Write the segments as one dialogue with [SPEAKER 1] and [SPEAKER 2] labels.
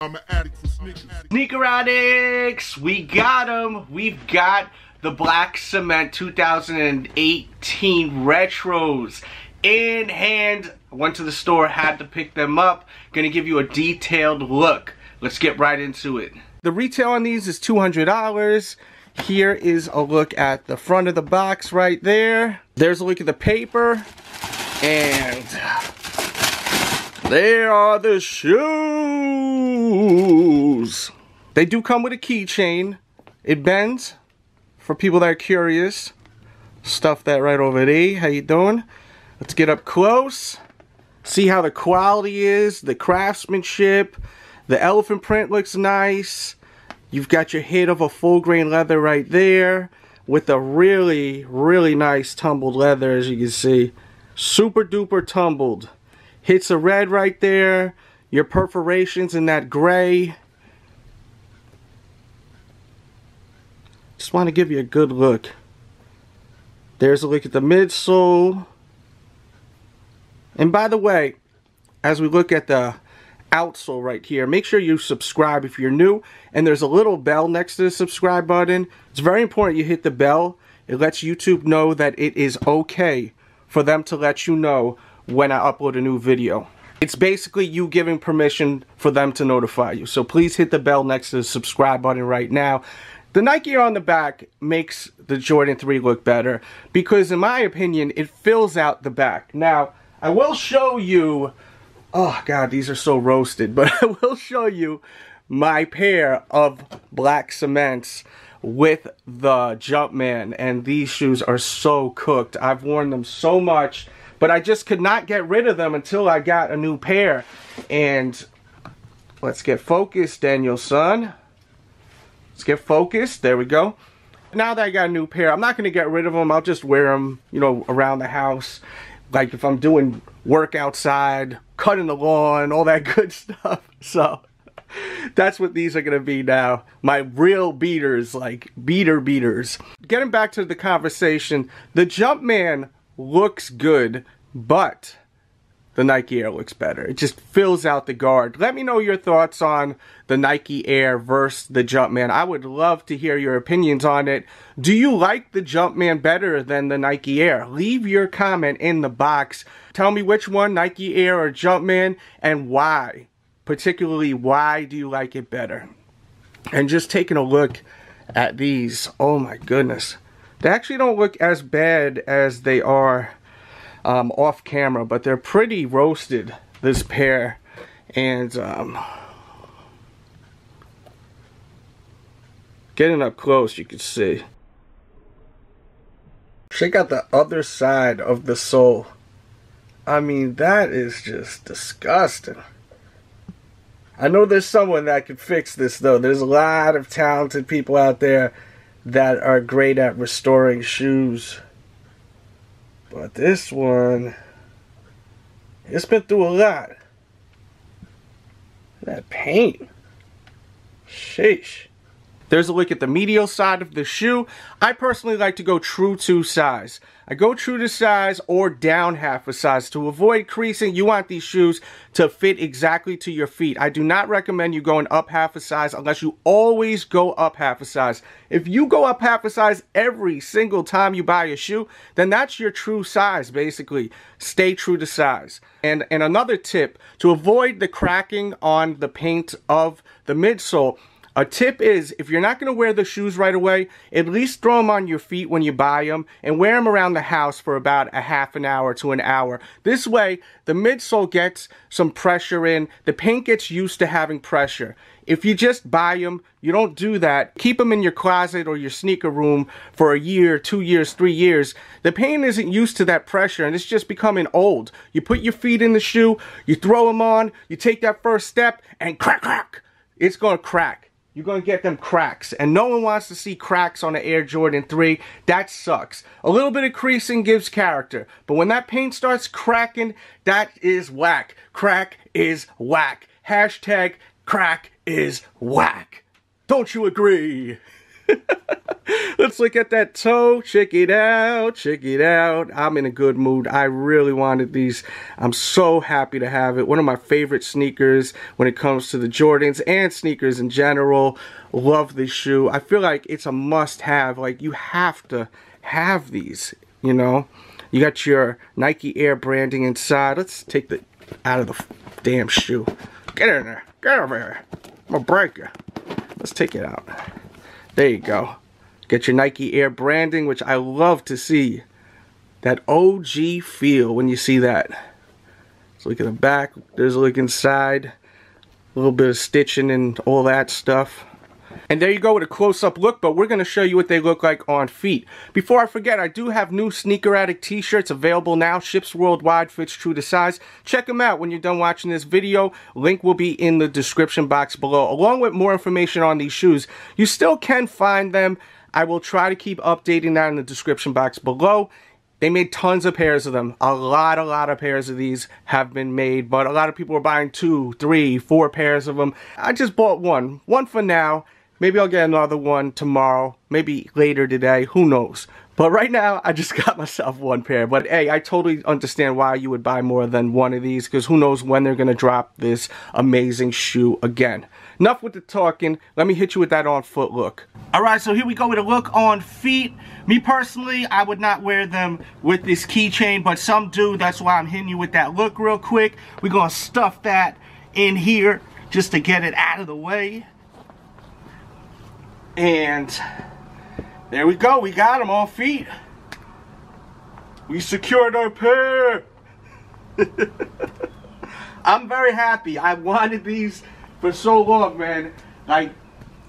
[SPEAKER 1] I'm an addict for sneakers.
[SPEAKER 2] Sneaker addicts, we got them. We've got the Black Cement 2018 retros in hand. I went to the store, had to pick them up. Gonna give you a detailed look. Let's get right into it. The retail on these is $200. Here is a look at the front of the box right there. There's a look at the paper. And there are the shoes. They do come with a keychain. It bends for people that are curious. Stuff that right over there. How you doing? Let's get up close. See how the quality is, the craftsmanship. The elephant print looks nice. You've got your hit of a full grain leather right there with a really, really nice tumbled leather, as you can see. Super duper tumbled. Hits a red right there. Your perforations in that gray. Just want to give you a good look. There's a look at the midsole. And by the way, as we look at the outsole right here, make sure you subscribe if you're new. And there's a little bell next to the subscribe button. It's very important you hit the bell. It lets YouTube know that it is okay for them to let you know when I upload a new video. It's basically you giving permission for them to notify you. So please hit the bell next to the subscribe button right now. The Nike Air on the back makes the Jordan 3 look better because, in my opinion, it fills out the back. Now, I will show you, oh god, these are so roasted, but I will show you my pair of Black Cements with the Jumpman, and these shoes are so cooked. I've worn them so much, but I just could not get rid of them until I got a new pair. And let's get focused, Daniel son. Let's get focused. There we go. Now that I got a new pair, I'm not going to get rid of them. I'll just wear them, you know, around the house. Like if I'm doing work outside, cutting the lawn, all that good stuff. So that's what these are going to be now. My real beaters, like beaters. Getting back to the conversation, the Jumpman looks good, but the Nike Air looks better. It just fills out the guard. Let me know your thoughts on the Nike Air versus the Jumpman. I would love to hear your opinions on it. Do you like the Jumpman better than the Nike Air? Leave your comment in the box. Tell me which one, Nike Air or Jumpman, and why. Particularly, why do you like it better? And just taking a look at these, oh my goodness. They actually don't look as bad as they are off camera, but they're pretty roasted, this pair. And getting up close, you can see. Check out the other side of the sole. I mean, that is just disgusting. I know there's someone that could fix this, though. There's a lot of talented people out there that are great at restoring shoes. But this one, it's been through a lot. That paint. Sheesh. There's a look at the medial side of the shoe. I personally like to go true to size. I go true to size or down half a size. To avoid creasing, you want these shoes to fit exactly to your feet. I do not recommend you going up half a size unless you always go up half a size. If you go up half a size every single time you buy a shoe, then that's your true size, basically. Stay true to size. And another tip, to avoid the cracking on the paint of the midsole, a tip is, if you're not going to wear the shoes right away, at least throw them on your feet when you buy them and wear them around the house for about a half an hour to an hour. This way, the midsole gets some pressure in. The paint gets used to having pressure. If you just buy them, you don't do that. Keep them in your closet or your sneaker room for a year, 2 years, 3 years. The paint isn't used to that pressure and it's just becoming old. You put your feet in the shoe, you throw them on, you take that first step and crack, crack. It's going to crack. You're going to get them cracks. And no one wants to see cracks on the Air Jordan 3. That sucks. A little bit of creasing gives character. But when that paint starts cracking, that is whack. Crack is whack. Hashtag crack is whack. Don't you agree? Let's look at that toe. Check it out. Check it out. I'm in a good mood. I really wanted these. I'm so happy to have it. One of my favorite sneakers when it comes to the Jordans and sneakers in general. Love this shoe. I feel like it's a must-have. Like, you have to have these, you know. You got your Nike Air branding inside. Let's take the out of the damn shoe. Get in there. Get over here. I'm gonna break you. Let's take it out. There you go. Get your Nike Air branding, which I love to see. That OG feel when you see that. Let's look at the back. There's a look inside. A little bit of stitching and all that stuff. And there you go with a close-up look, but we're going to show you what they look like on feet. Before I forget, I do have new Sneaker Addict t-shirts available now. Ships worldwide, fits true to size. Check them out when you're done watching this video. Link will be in the description box below, along with more information on these shoes. You still can find them. I will try to keep updating that in the description box below. They made tons of pairs of them. A lot of pairs of these have been made, but a lot of people are buying 2, 3, 4 pairs of them. I just bought one. One for now. Maybe I'll get another one tomorrow, maybe later today, who knows. But right now, I just got myself one pair. But hey, I totally understand why you would buy more than one of these, because who knows when they're going to drop this amazing shoe again. Enough with the talking, let me hit you with that on foot look. Alright, so here we go with a look on feet. Me personally, I would not wear them with this keychain, but some do. That's why I'm hitting you with that look real quick. We're going to stuff that in here just to get it out of the way. And there we go. We got them on feet. We secured our pair. I'm very happy. I wanted these for so long, man. Like,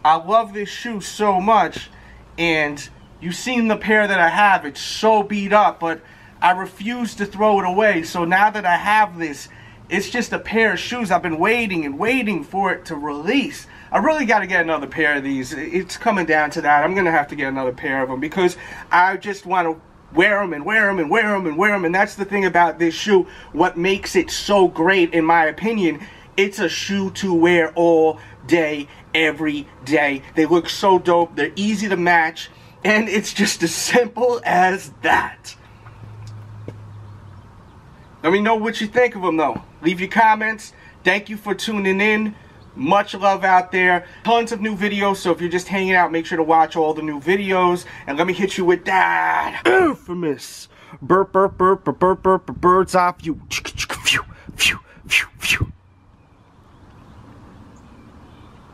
[SPEAKER 2] I love this shoe so much. And you've seen the pair that I have. It's so beat up, but I refuse to throw it away. So now that I have this, it's just a pair of shoes. I've been waiting and waiting for it to release. I really got to get another pair of these. It's coming down to that. I'm going to have to get another pair of them because I just want to wear them and wear them and wear them and wear them. And that's the thing about this shoe. What makes it so great, in my opinion, it's a shoe to wear all day, every day. They look so dope. They're easy to match. And it's just as simple as that. Let me know what you think of them, though. Leave your comments. Thank you for tuning in. Much love out there. Tons of new videos, so if you're just hanging out, make sure to watch all the new videos. And let me hit you with that infamous burp, burp, burp, burp, burp, burp, bird's eye view. Phew, phew, phew, phew.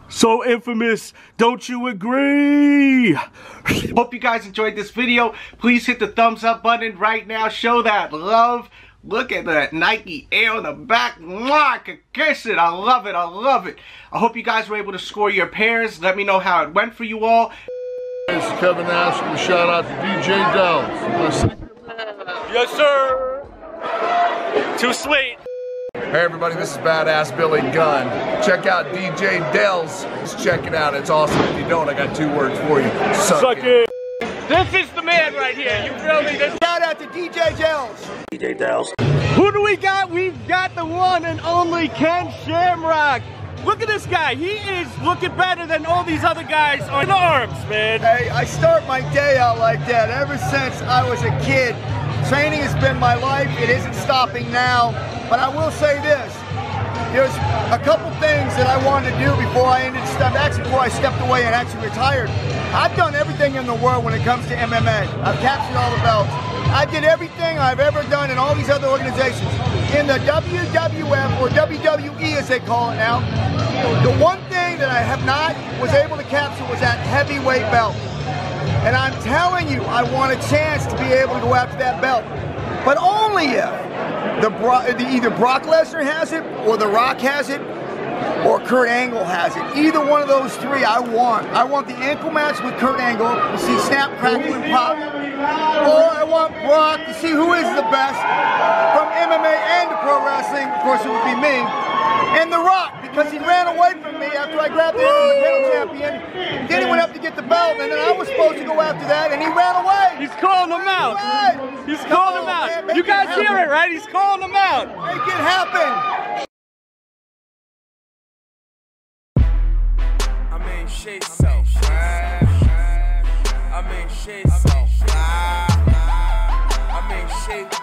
[SPEAKER 2] So infamous, don't you agree? Hope you guys enjoyed this video. Please hit the thumbs up button right now. Show that love. Look at that Nike Air on the back. Mwah, I can kiss it. I love it. I love it. I hope you guys were able to score your pairs. Let me know how it went for you all.
[SPEAKER 1] This is Kevin Nash. Give a shout out to DJ Delz.
[SPEAKER 3] Yes, sir. Too sweet.
[SPEAKER 1] Hey everybody, this is Badass Billy Gunn. Check out DJ Delz. Just check it out. It's awesome. If you don't, I got 2 words for you. Suck it.
[SPEAKER 3] This is the man right here. You feel me?
[SPEAKER 4] Shout out to DJ Delz.
[SPEAKER 3] DJ Delz.
[SPEAKER 4] Who do we got? We've got the one and only Ken Shamrock. Look at this guy. He is looking better than all these other guys on the arms, man.
[SPEAKER 5] Hey, I start my day out like that ever since I was a kid. Training has been my life. It isn't stopping now. But I will say this. There's a couple things that I wanted to do before I before I stepped away and actually retired. I've done everything in the world when it comes to MMA. I've captured all the belts. I did everything I've ever done in all these other organizations. In the WWF, or WWE as they call it now, the one thing that I have not was able to capture was that heavyweight belt. And I'm telling you, I want a chance to be able to go after that belt. But only if either Brock Lesnar has it, or The Rock has it, or Kurt Angle has it. Either one of those 3 I want. I want the ankle match with Kurt Angle to see snap, crackle, and pop. Or I want Brock to see who is the best from MMA and pro wrestling. Of course, it would be me. And The Rock, because he ran away from me after I grabbed the Intercontinental Champion. Then he went up to get the belt, and then I was supposed to go after that, and he ran away.
[SPEAKER 4] He's calling them out. He's calling them out. You guys hear it, right? He's calling them out.
[SPEAKER 5] Make it happen.
[SPEAKER 6] I mean, shit, so. I I'm in shape, so I'm in shape.